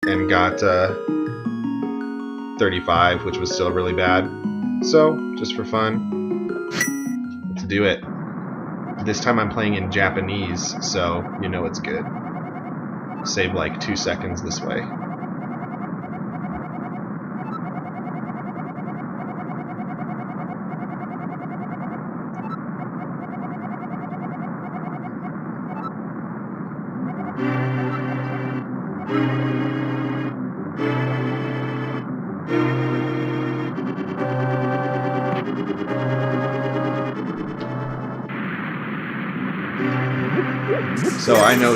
and got 35, which was still really bad. So, just for fun, let's do it. This time I'm playing in Japanese, so you know it's good. Save like 2 seconds this way. So I know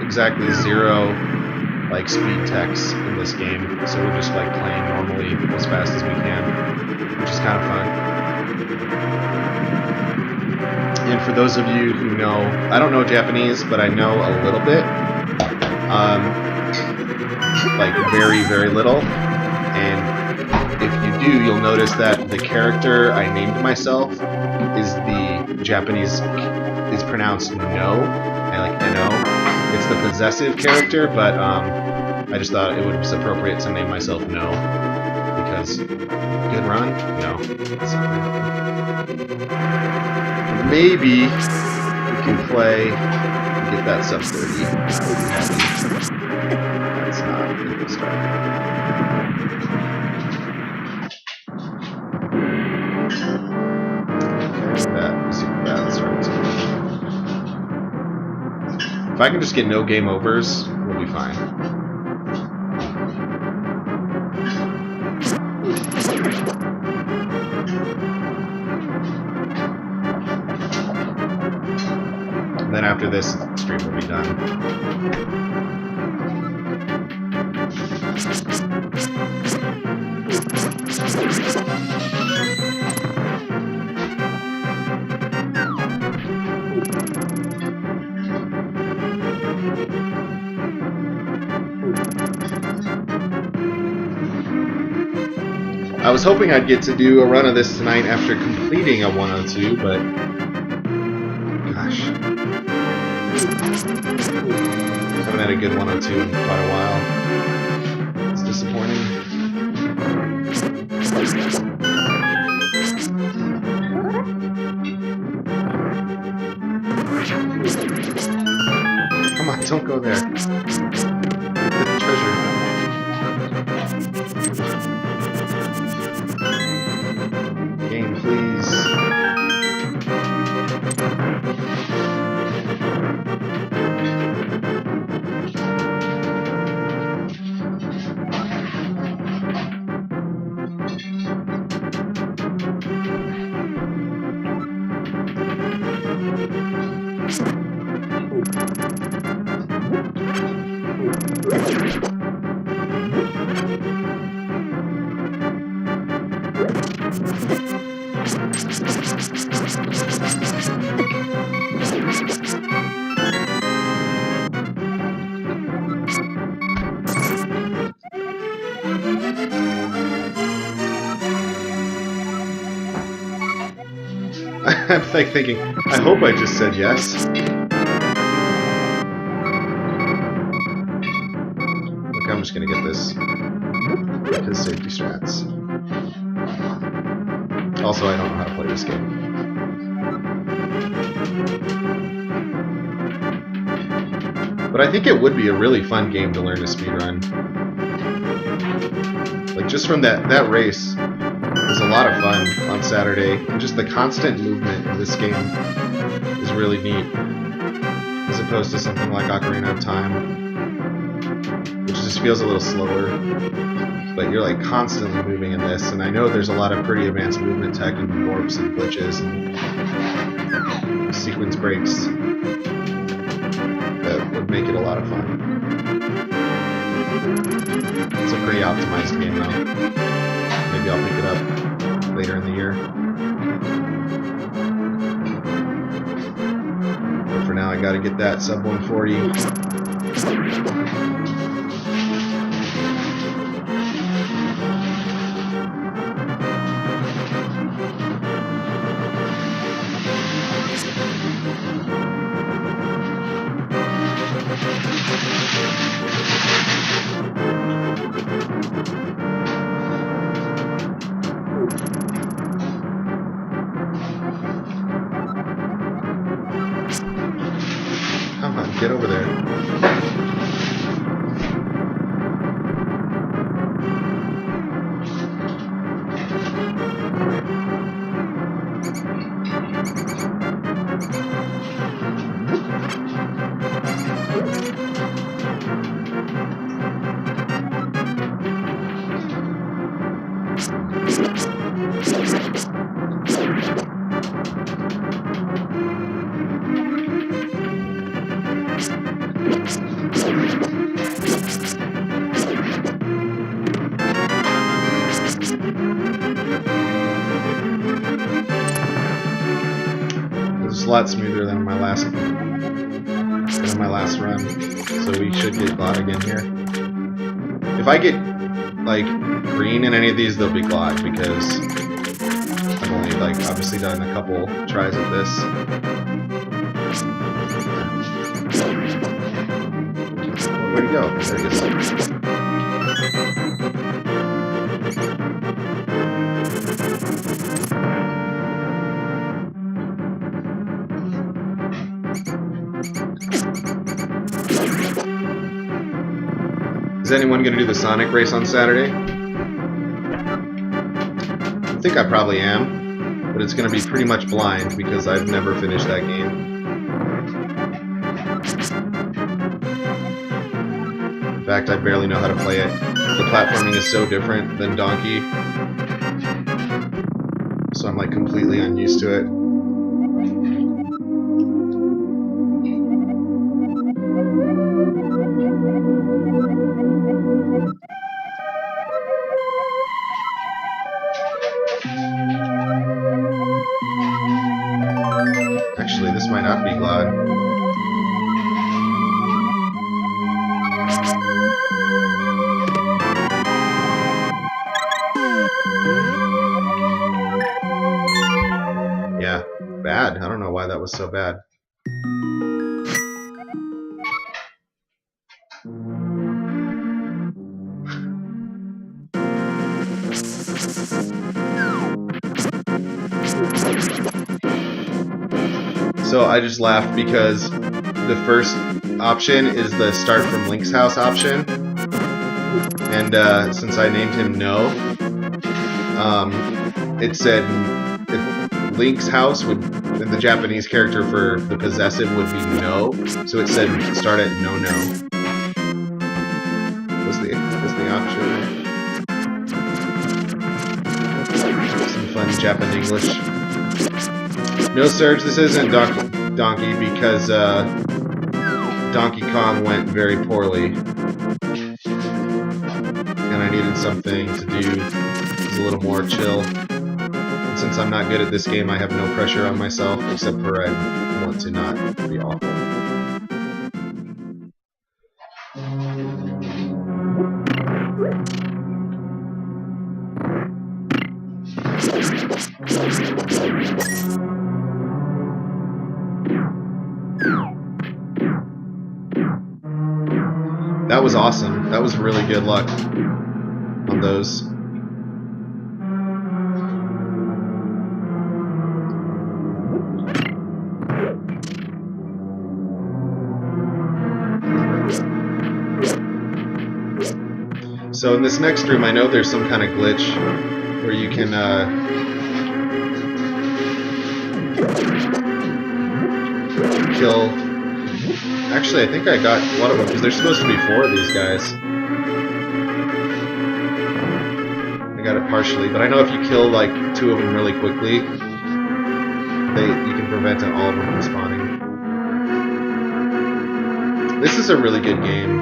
exactly zero, like speed text in this game. So we're just like playing normally as fast as we can, which is kind of fun. And for those of you who know, I don't know Japanese, but I know a little bit, like very, very little. And if you do, you'll notice that the character I named myself is the Japanese, is pronounced no. I like N-O. It's the possessive character, but I just thought it was appropriate to name myself No. Because, good run? No. Maybe we can play and get that sub 30. That's not a good start. If I can just get no game overs, we'll be fine. And then after this, the stream will be done. I was hoping I'd get to do a run of this tonight after completing a 102, but gosh, haven't had a good 102 in quite a while. It's disappointing. Come on, don't go there. Get the treasure. Game, please. I'm like thinking, I hope I just said yes. Look, I'm just gonna get this because safety strats. Also, I don't know how to play this game. But I think it would be a really fun game to learn to speedrun. Like just from that race. It was a lot of fun on Saturday, and just the constant movement in this game is really neat, as opposed to something like Ocarina of Time, which just feels a little slower, but you're like constantly moving in this, and I know there's a lot of pretty advanced movement tech and warps and glitches and sequence breaks that would make it a lot of fun. It's a pretty optimized game though. Maybe I'll pick it up later in the year. But for now, I gotta get that sub 140. Get over there. It's a lot smoother than my last run, so we should get glide again here. If I get like green in any of these, they'll be glide because I've only like obviously done a couple tries of this. Where'd he go? There he is. Is anyone going to do the Sonic race on Saturday? I think I probably am, but it's going to be pretty much blind because I've never finished that game. In fact, I barely know how to play it. The platforming is so different than Donkey, so I'm like completely unused to it. Actually, this might not be glide. Yeah, bad. I don't know why that was so bad. So I just laughed because the first option is the start from Link's house option, and since I named him No, it said Link's house would, the Japanese character for the possessive would be No, so it said start at No. Was the option? Some fun Japan English. No, Serge, this isn't Donkey because Donkey Kong went very poorly, and I needed something to do that was a little more chill. And since I'm not good at this game, I have no pressure on myself, except for I want to not be awful. That was awesome. That was really good luck on those. So in this next room, I know there's some kind of glitch where you can kill. Actually, I think I got one of them because there's supposed to be 4 of these guys. I got it partially, but I know if you kill like 2 of them really quickly, you can prevent all of them from spawning. This is a really good game.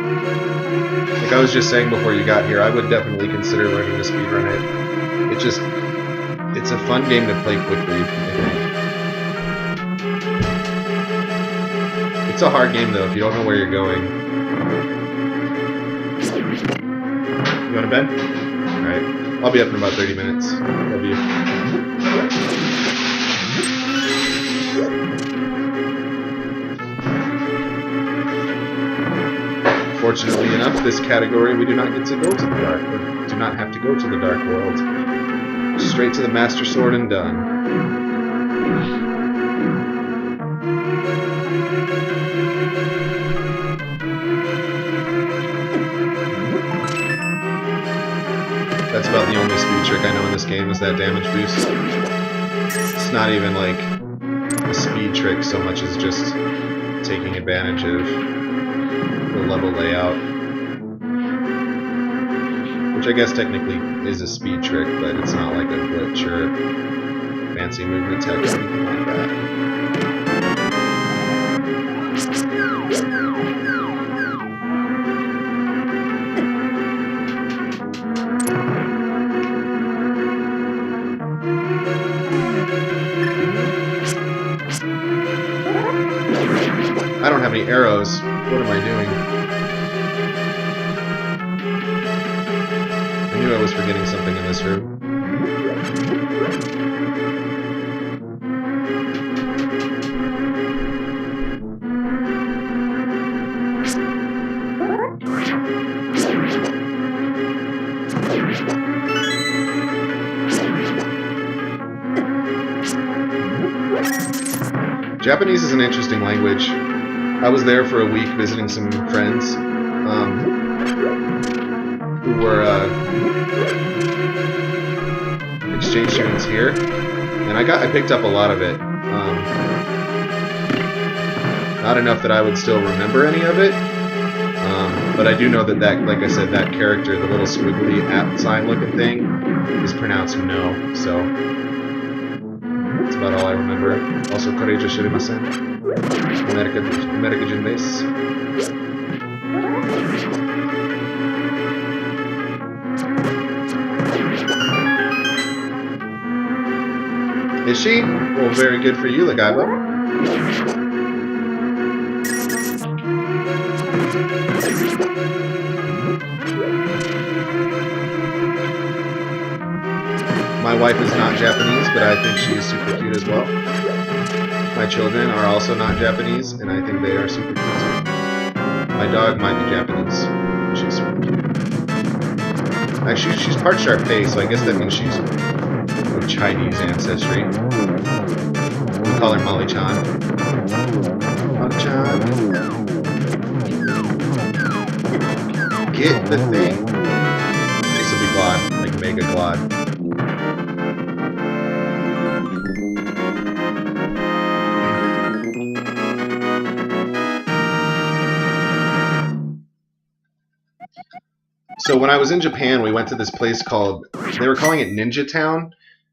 Like I was just saying before you got here, I would definitely consider learning to speedrun it. It's a fun game to play quickly, I think. It's a hard game though if you don't know where you're going. You going to bed? Alright. I'll be up in about 30 minutes. Love you. Fortunately enough, this category we do not get to go to the dark, or do not have to go to the dark world. Straight to the Master Sword and done. That's about the only speed trick I know in this game is that damage boost. It's not even like a speed trick so much as just taking advantage of the level layout. Which I guess technically is a speed trick, but it's not like a glitch or fancy movement tech or anything like that. I don't have any arrows. What am I doing? I knew I was forgetting something in this room. Japanese is an interesting language. I was there for a week visiting some friends who were exchange students here, and I picked up a lot of it. Not enough that I would still remember any of it, but I do know that like I said, that character, the little squiggly at sign looking thing, is pronounced no. So that's about all I remember. Also, courageous shirimasen. America Jinbase. Is she? Well, very good for you, Lagaiba. My wife is not Japanese, but I think she is super cute as well. My children are also not Japanese, and I think they are super cute too. My dog might be Japanese. She's super cute. Actually, she's part Sharpei, so I guess that means she's of Chinese ancestry. We call her Molly-chan. Molly-chan. Get the thing. This will be Glod, like Mega Glod. So when I was in Japan, we went to this place called, they were calling it Ninja Town,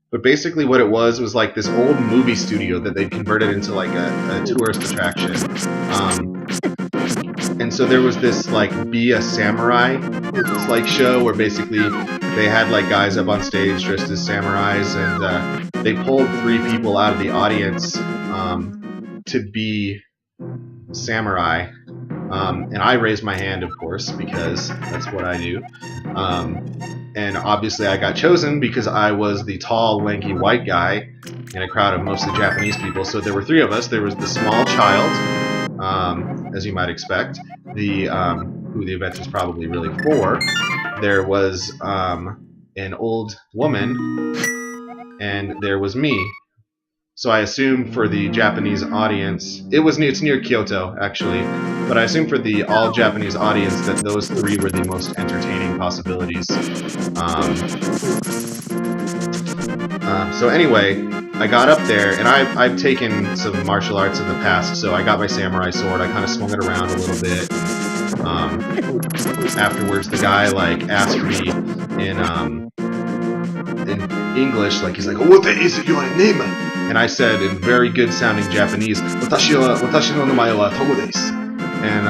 but basically what it was like this old movie studio that they'd converted into like a tourist attraction. And so there was this like Be a Samurai, this like show where basically they had like guys up on stage dressed as samurais, and they pulled 3 people out of the audience to be samurai. And I raised my hand, of course, because that's what I do. And obviously I got chosen because I was the tall, lanky white guy in a crowd of mostly Japanese people. So there were 3 of us. There was the small child, as you might expect, who the event is probably really for. There was an old woman, and there was me. So I assume for the Japanese audience, it's near Kyoto actually, but I assume for the all Japanese audience that those 3 were the most entertaining possibilities. So anyway, I got up there, and I've taken some martial arts in the past, so I got my samurai sword. I kind of swung it around a little bit. Afterwards, the guy like asked me in English, like he's like, "What is your name?" And I said in very good sounding Japanese, "Watashi no namae wa Tomo desu." And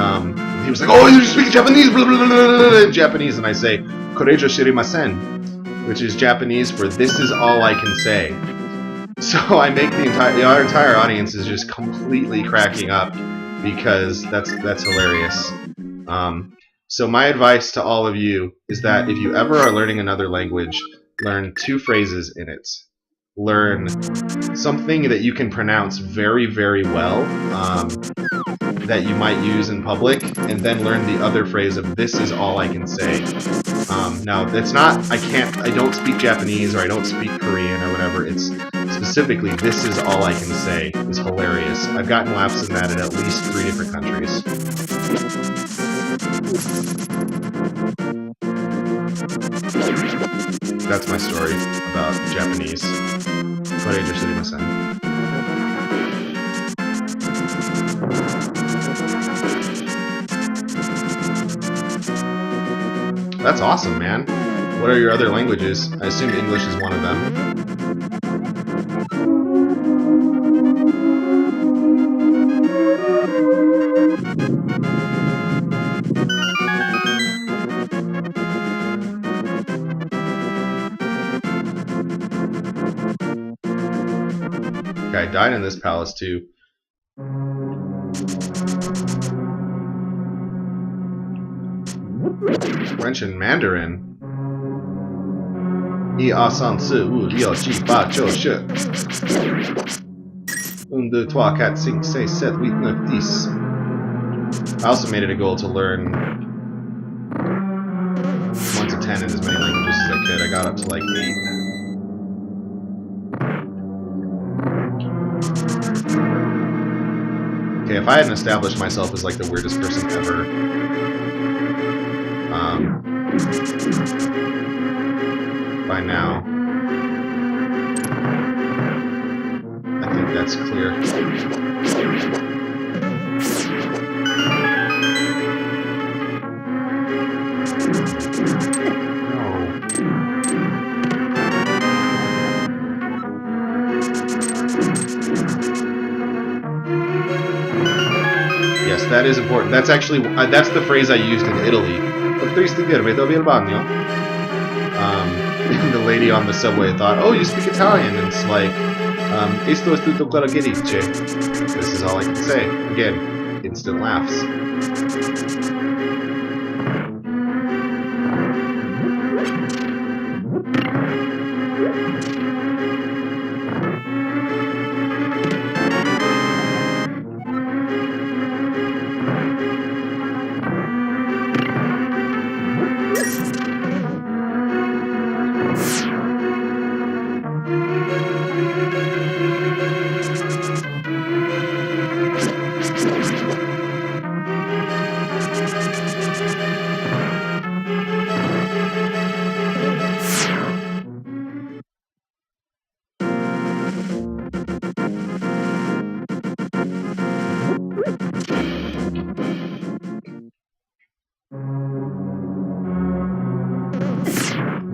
he was like, "Oh, you speak Japanese?" Blah, blah, blah, blah, in Japanese, and I say, "Koreijo shirimasen," which is Japanese for "this is all I can say." So I make our entire audience is just completely cracking up because that's hilarious. So my advice to all of you is that if you ever are learning another language, learn 2 phrases in it. Learn something that you can pronounce very, very well, that you might use in public, and then learn the other phrase of "this is all I can say." Now, it's not, I don't speak Japanese or I don't speak Korean or whatever. It's specifically "this is all I can say" is hilarious. I've gotten laughs in that in at least 3 different countries. That's my story about Japanese. That's awesome, man. What are your other languages? I assume English is one of them. Guy died in this palace too. French and Mandarin. 1, 2, 3, 4, 5, 6, 7, 8, 9, 10. 1, 2, 3, 4, 5, 6, 7, 8, 9, 10. I also made it a goal to learn 1 to 10 in as many languages as I could. I got up to like 8. Okay, if I hadn't established myself as like the weirdest person ever, by now, I think that's clear. Yes, that is important. That's actually that's the phrase I used in Italy. The lady on the subway thought, "Oh, you speak Italian," and it's like, "Esto es tutto quello che dice." This is all I can say. Again, instant laughs.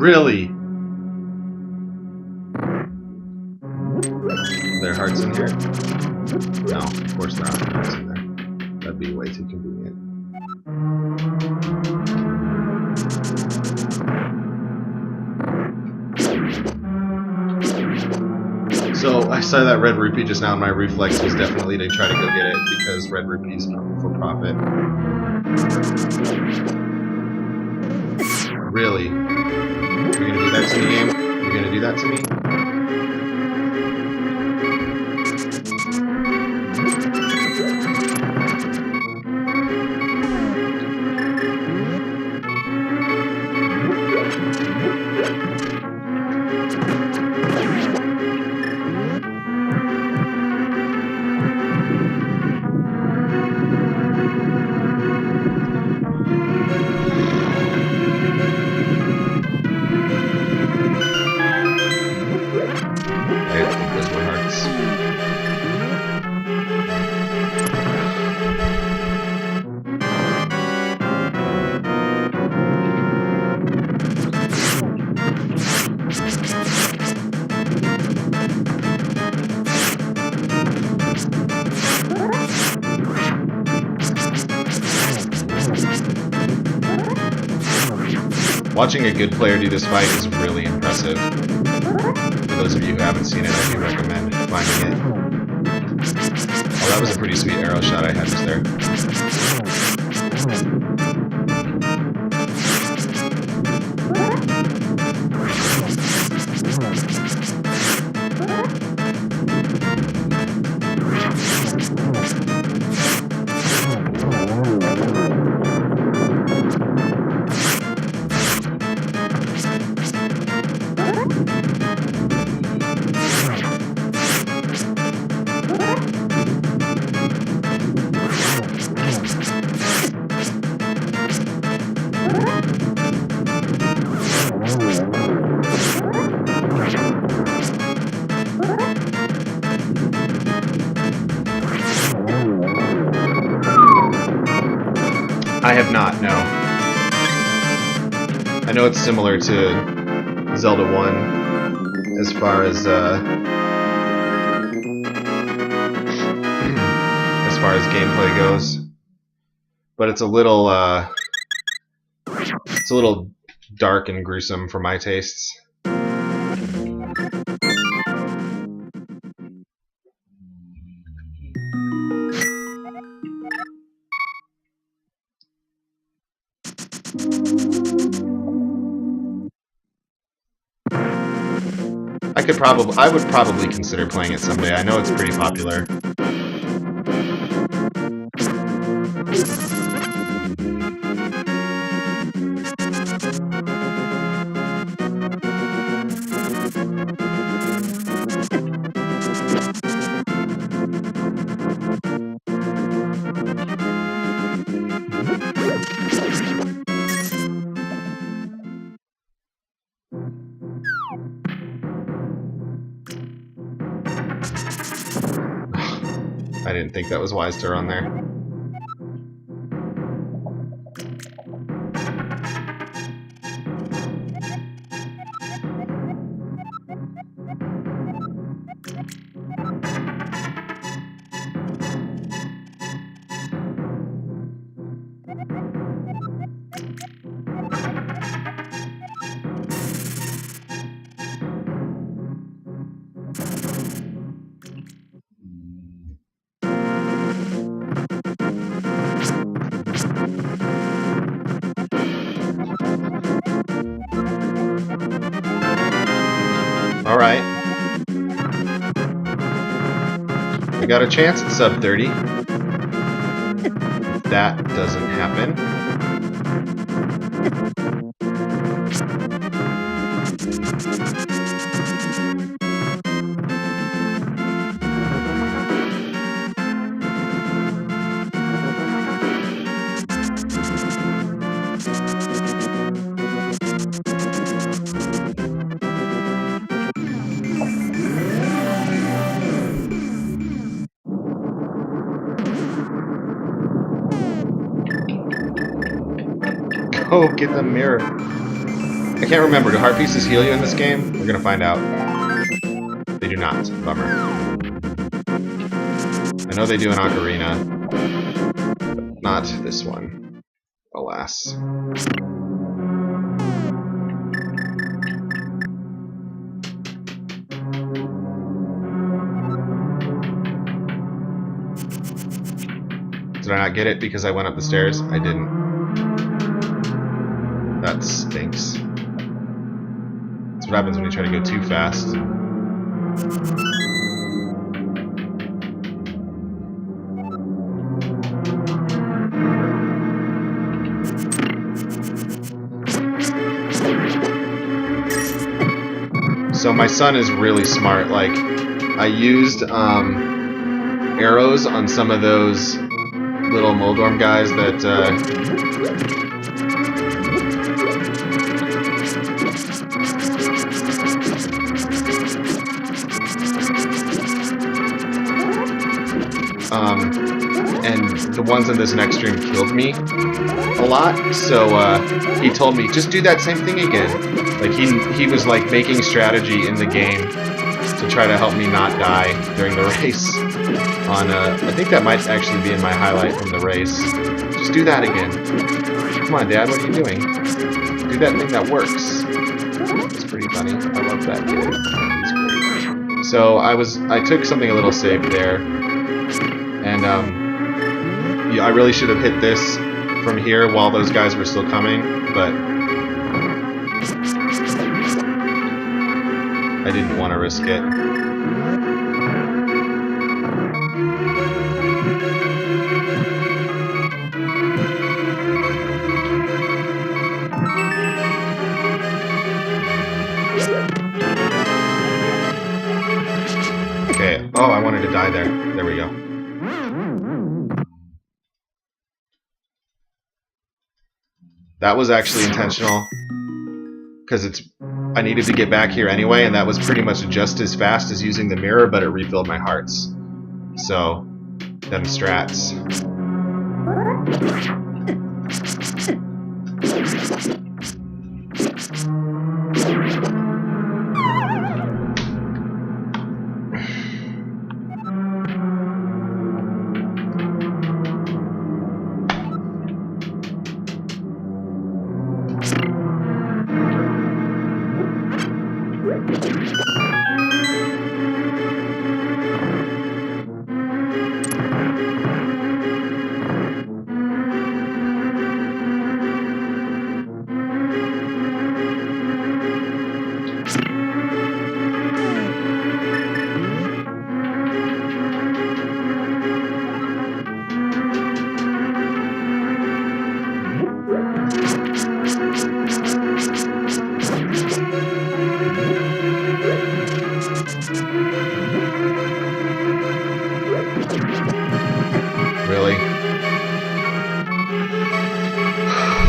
Really? Are there hearts in here? No, of course there aren't hearts in there. That'd be way too convenient. So I saw that red rupee just now, and my reflex was definitely to try to go get it because red rupees for profit. Really? You're gonna do that to me, game? You're gonna do that to me? Watching a good player do this fight is really impressive. For those of you who haven't seen it, I do recommend finding it. Oh, that was a pretty sweet arrow shot I had just there. I have not, no. I know it's similar to Zelda 1 as far as gameplay goes, but it's a little dark and gruesome for my tastes. I would probably consider playing it someday. I know it's pretty popular. I didn't think that was wise to run there. Alright. I got a chance at sub 30. That doesn't happen. Oh, get the mirror. I can't remember. Do heart pieces heal you in this game? We're gonna find out. They do not. Bummer. I know they do in Ocarina. But not this one. Alas. Did I not get it because I went up the stairs? I didn't. That stinks. That's what happens when you try to go too fast. So my son is really smart. Like, I used arrows on some of those little Moldorm guys that and the ones in this next stream killed me a lot, so he told me, just do that same thing again. Like, he was like making strategy in the game to try to help me not die during the race. On I think that might actually be in my highlight from the race. Just do that again. Come on, Dad, what are you doing? Do that thing that works. It's pretty funny. I love that kid. He's great. So I took something a little safe there, and yeah, I really should have hit this from here while those guys were still coming, but I didn't want to risk it. Okay, oh, I wanted to die there. There we go. That was actually intentional, because I needed to get back here anyway, and that was pretty much just as fast as using the mirror, but it refilled my hearts. So, them strats. Really?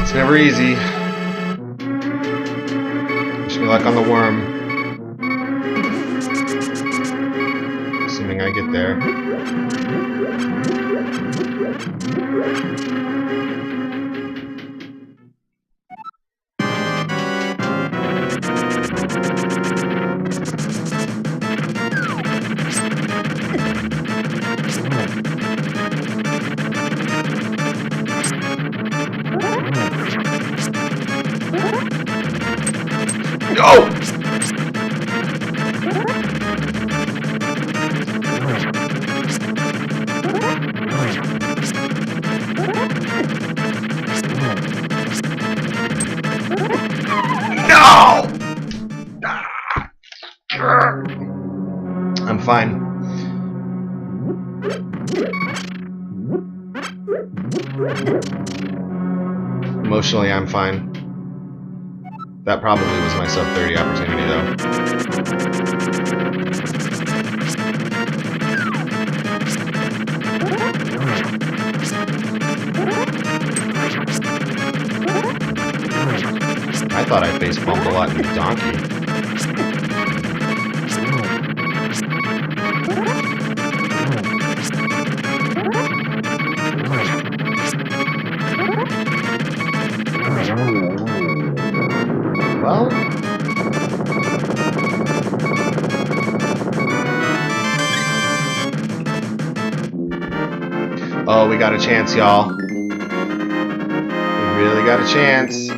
It's never easy. Wish me luck on the worm. Assuming I get there. Oh! No! I'm fine. Emotionally, I'm fine. That probably was my sub 30 opportunity, though. I thought I face palmed a lot in Donkey. Well, oh, we got a chance, y'all. We really got a chance.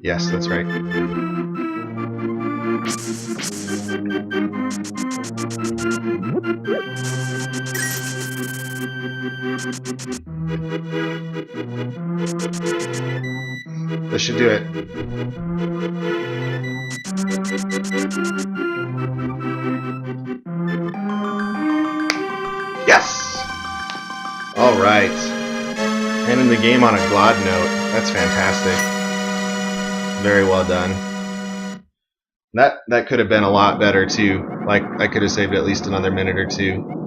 Yes, that's right. This should do it. Yes! Alright. Ending the game on a glad note. That's fantastic. Very well done. That could have been a lot better too. Like, I could have saved at least another minute or two.